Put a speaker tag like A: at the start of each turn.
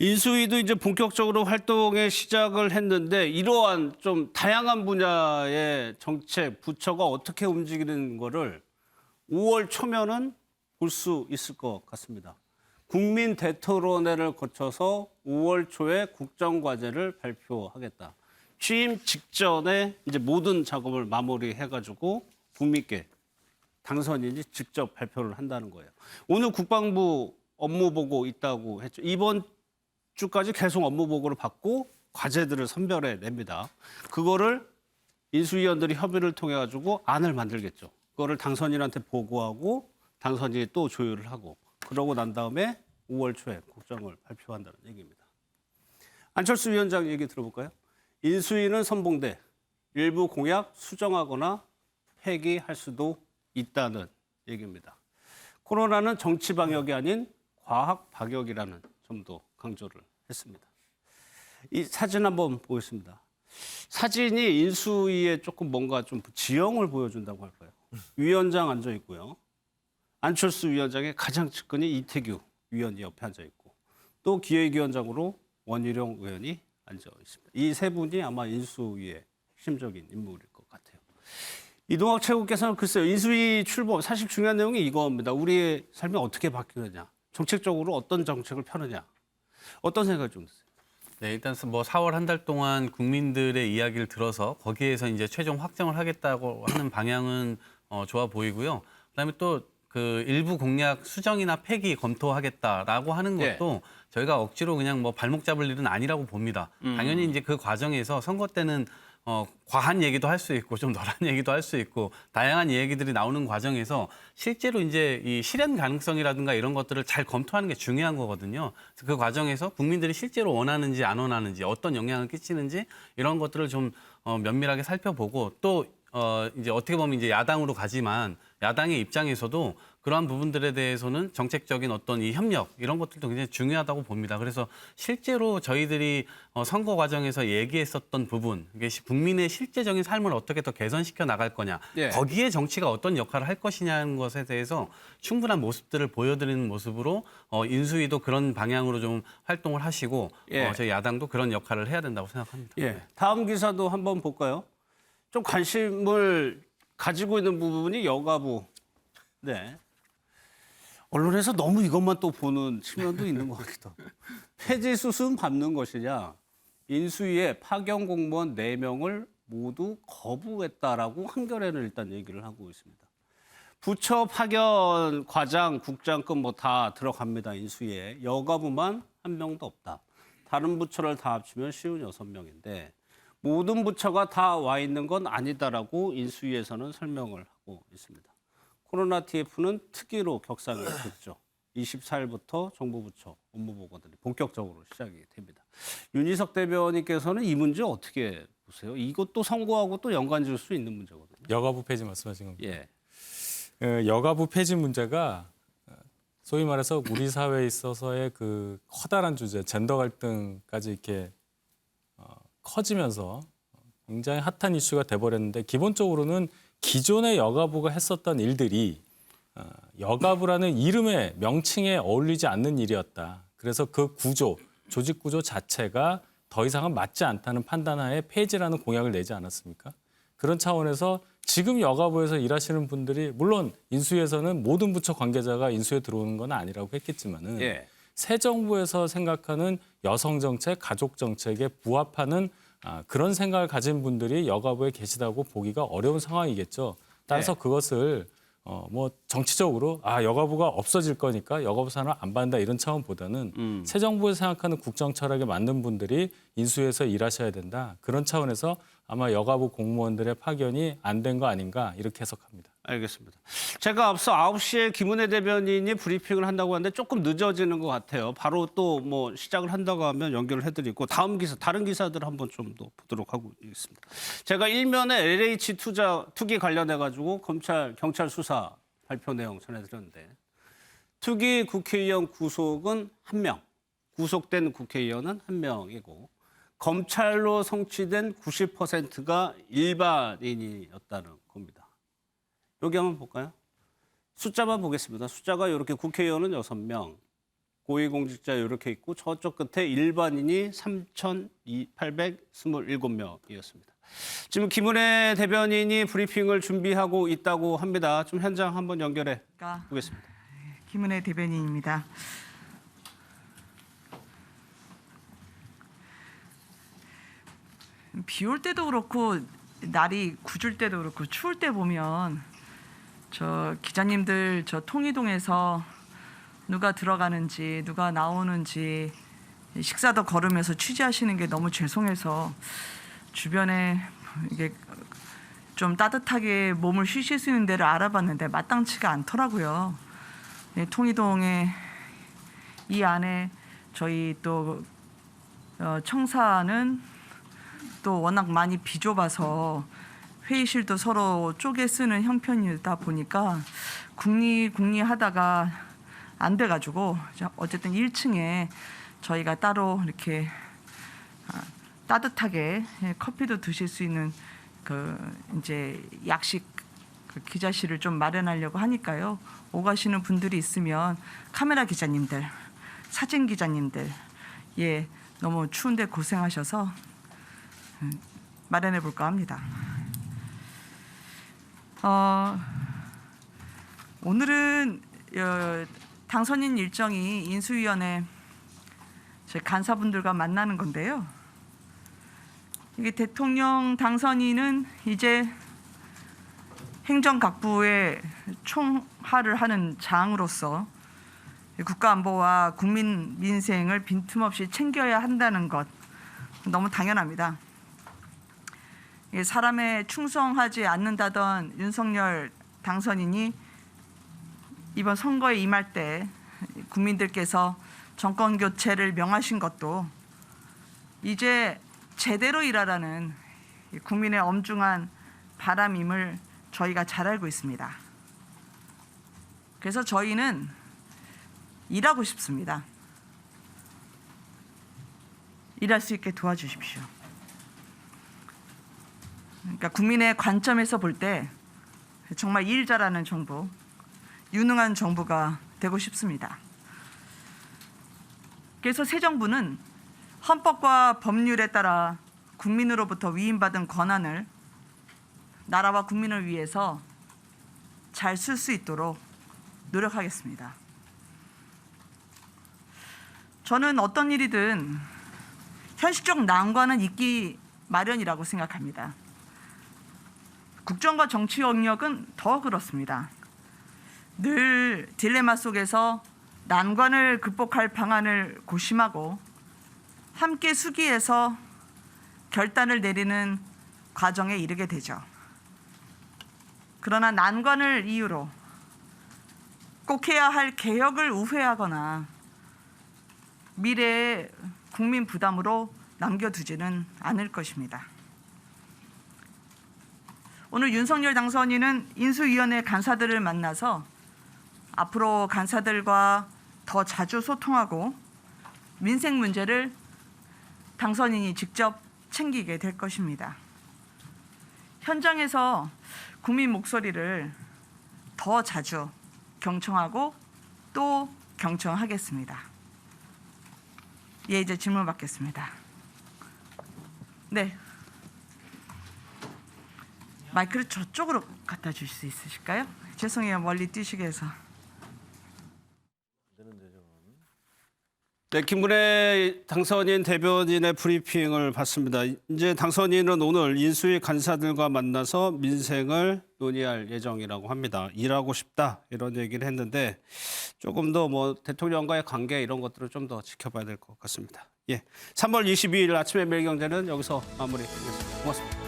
A: 인수위도 이제 본격적으로 활동의 시작을 했는데 이러한 좀 다양한 분야의 정책, 부처가 어떻게 움직이는 거를 5월 초면은 볼 수 있을 것 같습니다. 국민 대토론회를 거쳐서 5월 초에 국정과제를 발표하겠다. 취임 직전에 이제 모든 작업을 마무리해가지고 국민께 당선인이 직접 발표를 한다는 거예요. 오늘 국방부 업무 보고 있다고 했죠. 이번 주까지 계속 업무 보고를 받고 과제들을 선별해 냅니다. 그거를 인수위원들이 협의를 통해 가지고 안을 만들겠죠. 그거를 당선인한테 보고하고 당선인이 또 조율을 하고 그러고 난 다음에 5월 초에 국정을 발표한다는 얘기입니다. 안철수 위원장 얘기 들어볼까요? 인수위는 선봉대, 일부 공약 수정하거나 폐기할 수도 있다는 얘기입니다. 코로나는 정치 방역이 아닌 과학 방역이라는 점도 강조를 했습니다. 이 사진 한번 보겠습니다. 사진이 인수위에 조금 뭔가 좀 지형을 보여준다고 할까요? 위원장 앉아 있고요. 안철수 위원장의 가장 측근이 이태규 위원이 옆에 앉아 있고 또 기획위원장으로 원희룡 의원이 앉아 있습니다. 이 세 분이 아마 인수위의 핵심적인 인물일 것 같아요. 이동학 최고께서는 글쎄요. 인수위 출범 사실 중요한 내용이 이겁니다. 우리의 삶이 어떻게 바뀌느냐. 정책적으로 어떤 정책을 펴느냐. 어떤 생각이 좀 드세요?
B: 네, 일단 뭐 4월 한 달 동안 국민들의 이야기를 들어서 거기에서 이제 최종 확정을 하겠다고 하는 방향은 좋아 보이고요. 그다음에 또 그 일부 공약 수정이나 폐기 검토하겠다라고 하는 것도 저희가 억지로 그냥 뭐 발목 잡을 일은 아니라고 봅니다. 당연히 이제 그 과정에서 선거 때는 과한 얘기도 할 수 있고 좀 덜한 얘기도 할 수 있고 다양한 얘기들이 나오는 과정에서 실제로 이제 이 실현 가능성이라든가 이런 것들을 잘 검토하는 게 중요한 거거든요. 그래서 그 과정에서 국민들이 실제로 원하는지 안 원하는지 어떤 영향을 끼치는지 이런 것들을 좀 면밀하게 살펴보고 또 이제 어떻게 보면 이제 야당으로 가지만 야당의 입장에서도 그러한 부분들에 대해서는 정책적인 어떤 이 협력 이런 것들도 굉장히 중요하다고 봅니다. 그래서 실제로 저희들이 선거 과정에서 얘기했었던 부분, 이게 국민의 실제적인 삶을 어떻게 더 개선시켜 나갈 거냐, 거기에 정치가 어떤 역할을 할 것이냐는 것에 대해서 충분한 모습들을 보여드리는 모습으로 인수위도 그런 방향으로 좀 활동을 하시고 저희 야당도 그런 역할을 해야 된다고 생각합니다.
A: 다음 기사도 한번 볼까요? 좀 관심을 가지고 있는 부분이 여가부. 네. 언론에서 너무 이것만 또 보는 측면도 있는 것 같기도 하고. 폐지 수순 밟는 것이냐. 인수위에 파견 공무원 4명을 모두 거부했다라고 한겨레는 일단 얘기를 하고 있습니다. 부처 파견, 과장, 국장급 뭐 다 들어갑니다. 인수위에. 여가부만 한 명도 없다. 다른 부처를 다 합치면 56명인데 모든 부처가 다 와 있는 건 아니다라고 인수위에서는 설명을 하고 있습니다. 코로나 TF는 특위로 격상이 됐죠. 24일부터 정부 부처 업무 보고들이 본격적으로 시작이 됩니다. 윤희석 대변인께서는 이 문제 어떻게 보세요? 이것도 선거하고 또 연관 지을 수 있는 문제거든요.
C: 여가부 폐지 말씀하신 겁니다. 여가부 폐지 문제가 소위 말해서 우리 사회에 있어서의 그 커다란 주제, 젠더 갈등까지 이렇게 커지면서 굉장히 핫한 이슈가 돼버렸는데 기본적으로는 기존의 여가부가 했었던 일들이 여가부라는 이름의 명칭에 어울리지 않는 일이었다. 그래서 그 구조, 조직 구조 자체가 더 이상은 맞지 않다는 판단하에 폐지라는 공약을 내지 않았습니까? 그런 차원에서 지금 여가부에서 일하시는 분들이 물론 인수위에서는 모든 부처 관계자가 인수에 들어오는 건 아니라고 했겠지만은 새 정부에서 생각하는 여성 정책, 가족 정책에 부합하는 그런 생각을 가진 분들이 여가부에 계시다고 보기가 어려운 상황이겠죠. 따라서 그것을 뭐 정치적으로 여가부가 없어질 거니까 여가부 산을 안 받는다 이런 차원보다는 새 정부에서 생각하는 국정 철학에 맞는 분들이 인수위에서 일하셔야 된다. 그런 차원에서 아마 여가부 공무원들의 파견이 안 된 거 아닌가 이렇게 해석합니다.
A: 알겠습니다. 제가 앞서 9시에 김은혜 대변인이 브리핑을 한다고 하는데 조금 늦어지는 것 같아요. 바로 또 뭐 시작을 한다고 하면 연결을 해드리고 다음 기사, 다른 기사들 한번 좀 더 보도록 하고 있습니다. 제가 일면에 LH 투기 관련해가지고 경찰 수사 발표 내용 전해드렸는데 투기 국회의원 구속은 1명, 구속된 국회의원은 1명이고 검찰로 성취된 90%가 일반인이었다는 겁니다. 여기 한번 볼까요? 숫자만 보겠습니다. 숫자가 이렇게 국회의원은 6명, 고위공직자 이렇게 있고 저쪽 끝에 일반인이 3,827명이었습니다. 지금 김은혜 대변인이 브리핑을 준비하고 있다고 합니다. 좀 현장 한번 연결해 보겠습니다.
D: 김은혜 대변인입니다. 비 올 때도 그렇고 날이 굳을 때도 그렇고 추울 때 보면 저 기자님들 저 통이동에서 누가 들어가는지 누가 나오는지 식사도 걸으면서 취재하시는 게 너무 죄송해서 주변에 이게 좀 따뜻하게 몸을 쉬실 수 있는 데를 알아봤는데 마땅치가 않더라고요. 네, 통이동에 이 안에 저희 또 청사는 또 워낙 많이 비좁아서 회의실도 서로 쪼개 쓰는 형편이다 보니까 궁리 하다가 안 돼가지고 어쨌든 1층에 저희가 따로 이렇게 따뜻하게 커피도 드실 수 있는 그 이제 약식 그 기자실을 좀 마련하려고 하니까요. 오가시는 분들이 있으면 카메라 기자님들, 사진 기자님들, 너무 추운데 고생하셔서 마련해 볼까 합니다. 오늘은 당선인 일정이 인수위원회 저희 간사분들과 만나는 건데요. 이게 대통령 당선인은 이제 행정각부의 총화를 하는 장으로서 국가안보와 국민 민생을 빈틈없이 챙겨야 한다는 것 너무 당연합니다. 사람에 충성하지 않는다던 윤석열 당선인이 이번 선거에 임할 때 국민들께서 정권 교체를 명하신 것도 이제 제대로 일하라는 국민의 엄중한 바람임을 저희가 잘 알고 있습니다. 그래서 저희는 일하고 싶습니다. 일할 수 있게 도와주십시오. 그러니까 국민의 관점에서 볼 때 정말 일 잘하는 정부, 유능한 정부가 되고 싶습니다. 그래서 새 정부는 헌법과 법률에 따라 국민으로부터 위임받은 권한을 나라와 국민을 위해서 잘 쓸 수 있도록 노력하겠습니다. 저는 어떤 일이든 현실적 난관은 있기 마련이라고 생각합니다. 국정과 정치 영역은 더 그렇습니다. 늘 딜레마 속에서 난관을 극복할 방안을 고심하고 함께 수기해서 결단을 내리는 과정에 이르게 되죠. 그러나 난관을 이유로 꼭 해야 할 개혁을 우회하거나 미래의 국민 부담으로 남겨두지는 않을 것입니다. 오늘 윤석열 당선인은 인수위원회 간사들을 만나서 앞으로 간사들과 더 자주 소통하고 민생 문제를 당선인이 직접 챙기게 될 것입니다. 현장에서 국민 목소리를 더 자주 경청하고 또 경청하겠습니다. 이제 질문 받겠습니다. 네. 마이크를 저쪽으로 갖다 주실 수 있으실까요? 죄송해요. 멀리 뛰시게 해서.
A: 네, 김은혜 당선인 대변인의 브리핑을 받습니다. 이제 당선인은 오늘 인수위 간사들과 만나서 민생을 논의할 예정이라고 합니다. 일하고 싶다 이런 얘기를 했는데 조금 더 대통령과의 관계 이런 것들을 좀 더 지켜봐야 될 것 같습니다. 3월 22일 아침의 매일경제는 여기서 마무리하겠습니다. 고맙습니다.